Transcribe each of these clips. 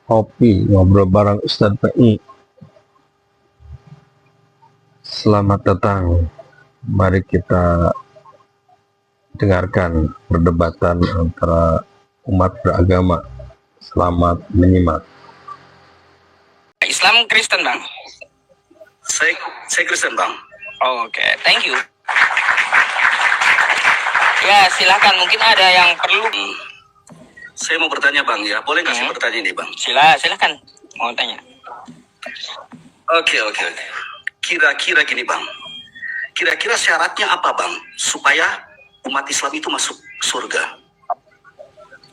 Kopi ngobrol bareng Ustadz PI. Selamat datang. Mari kita dengarkan perdebatan antara umat beragama. Selamat menyimak. Islam Kristen, Bang? Saya Kristen, Bang. Oke, thank you. Ya, silakan. Mungkin ada yang perlu. Saya mau bertanya, Bang, ya. Boleh nggak saya bertanya ini, Bang? Silakan. Mau tanya. Oke. Kira-kira gini, Bang. Kira-kira syaratnya apa, Bang, supaya umat Islam itu masuk surga?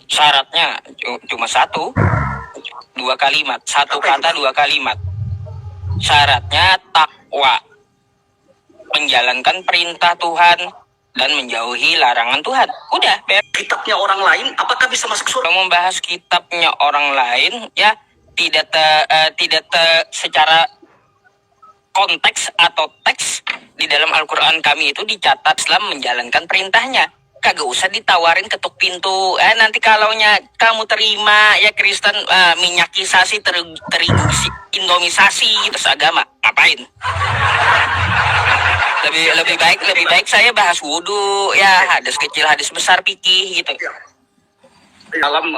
Syaratnya cuma satu, dua kalimat. Satu Apa kata, itu? dua kalimat. Syaratnya takwa. Menjalankan perintah Tuhan dan menjauhi larangan Tuhan. Udah. Kitabnya orang lain, apakah bisa masuk surga? Kalau membahas kitabnya orang lain, ya tidak secara konteks atau teks di dalam Al-Quran kami itu dicatat Islam menjalankan perintahnya. Kagak usah ditawarin ketuk pintu. Nanti kalaunya kamu terima ya Kristen, minyakisasi, terigu indomisasi, terus agama ngapain? Lebih baik saya bahas wudhu, ya hadis kecil, hadis besar, fikih gitu. Dalam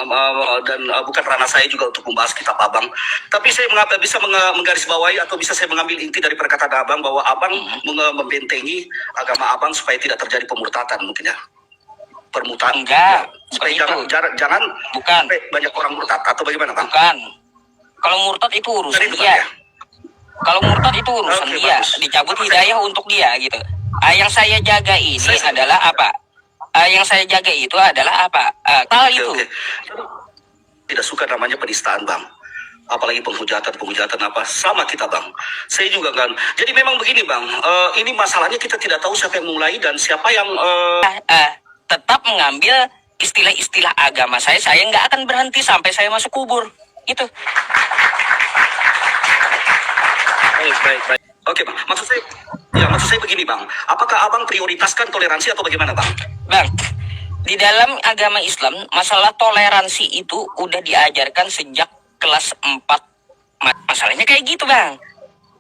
dan bukan ranah saya juga untuk membahas kitab Abang. Tapi saya bisa menggarisbawahi atau bisa saya mengambil inti dari perkataan Abang bahwa Abang membentengi agama Abang supaya tidak terjadi pemurtatan mungkin ya. Permutaan. Enggak, Supaya bukan jangan bukan. Banyak orang murtad atau bagaimana, Bang? Bukan. Kalau murtad itu urusan Dari dia. ya? Kalau murtad itu urusan Oke, dia, bagus. dicabut hidayah untuk dia gitu. Yang saya jaga ini adalah apa? Yang saya jaga itu adalah apa? Itu. Oke. Tidak suka namanya penistaan, Bang. Apalagi penghujatan apa sama kita, Bang. Saya juga kan. Jadi memang begini, Bang. Ini masalahnya kita tidak tahu siapa yang mulai dan siapa yang tetap mengambil istilah-istilah agama saya nggak akan berhenti sampai saya masuk kubur. Itu. Baik. Oke, Bang. Maksud saya begini, Bang. Apakah Abang prioritaskan toleransi atau bagaimana, Bang? Bang, di dalam agama Islam, masalah toleransi itu udah diajarkan sejak kelas 4. Masalahnya kayak gitu, Bang.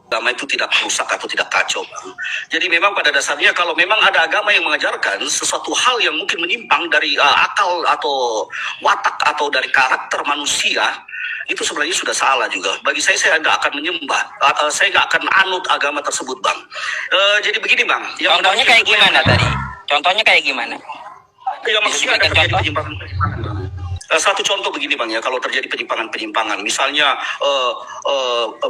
Agama itu tidak rusak atau tidak kacau, Bang. Jadi memang pada dasarnya kalau memang ada agama yang mengajarkan sesuatu hal yang mungkin menyimpang dari akal atau watak atau dari karakter manusia, itu sebenarnya sudah salah juga. Bagi saya nggak akan menyembah, saya nggak akan anut agama tersebut, Bang. Jadi begini, Bang. Contohnya kayak gimana tadi? Contohnya kayak gimana? Ya, maksudnya ada terjadi Contoh? penyimpangan. Satu contoh begini, Bang, ya, kalau terjadi penyimpangan, misalnya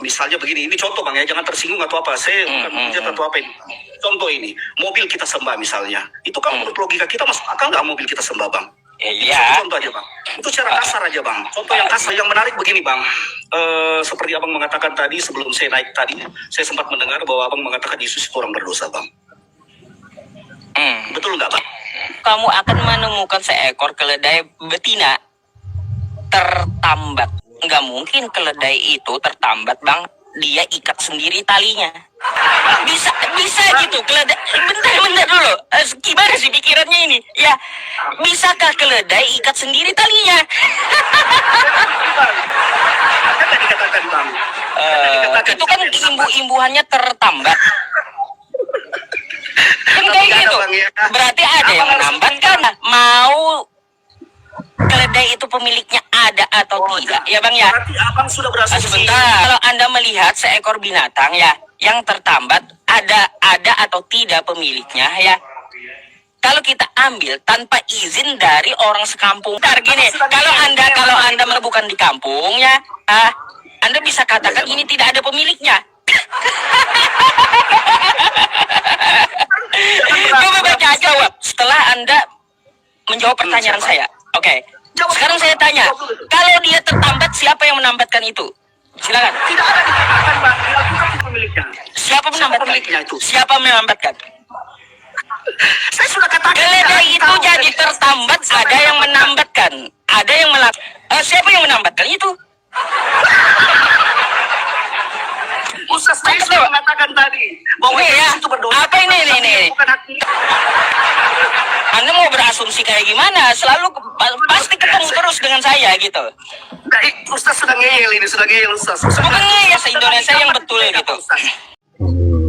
misalnya begini, ini contoh, Bang, ya, jangan tersinggung atau apa, saya bukan menghujat atau apa ini. Contoh ini, mobil kita sembah misalnya, itu kan menurut logika kita masuk akal nggak mobil kita sembah, Bang? Iya. Contoh aja, Bang. Itu cara kasar aja, Bang. Contoh yang kasar, yang menarik begini, Bang. Seperti Abang mengatakan tadi, sebelum saya naik tadi, saya sempat mendengar bahwa Abang mengatakan Yesus itu orang berdosa, Bang. Betul nggak, Bang? Kamu akan menemukan seekor keledai betina tertambat. Nggak mungkin keledai itu tertambat, Bang. Dia ikat sendiri talinya. Bisa gitu keledai. Bentar dulu. Gimana sih pikirannya ini? Ya, bisakah keledai ikat sendiri talinya? Kan tadi katakan, Bang. Itu kan imbuhannya tertambat. Kan kayak Ada, gitu. Bang, ya. Berarti ada yang menambatkan. Mau keledai itu pemiliknya ada atau tidak, ya Bang ya? Berarti Abang sudah berasumsi. Sebentar, kalau Anda melihat seekor binatang ya yang tertambat ada atau tidak pemiliknya ya. Kalau kita ambil tanpa izin dari orang sekampung, gini, kalau Anda bukan di kampung ya, Anda bisa katakan ini tidak ada pemiliknya. Coba baca jawab setelah Anda menjawab pertanyaan saya. Oke. Sekarang saya tanya, kalau dia tertambat, siapa yang menambatkan itu? Silakan. Tidak ada dikatakan, Bang. Dia bukan pemiliknya. Siapa menambatkan? pemiliknya itu? Siapa menambatkan? Saya sudah katakan. Keledai itu jadi tertambat, ada yang menambatkan. Ada yang siapa yang menambatkan itu? Ustaz saya sudah mengatakan tadi bahwa Ini ya, Yesus itu berdosa. apa ini? Bukan hak kita. Anda mau berasumsi kayak gimana? Selalu pasti ketemu terus dengan saya gitu. Nah, Ustaz sudah ngeyel ini, sudah ngeyel Ustaz. Bukan ya se-Indonesia yang betul gitu.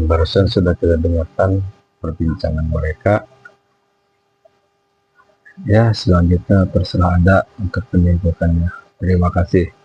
Barusan sudah kita dengarkan perbincangan mereka. Ya, selanjutnya terserah Anda untuk penyimpatannya. Terima kasih.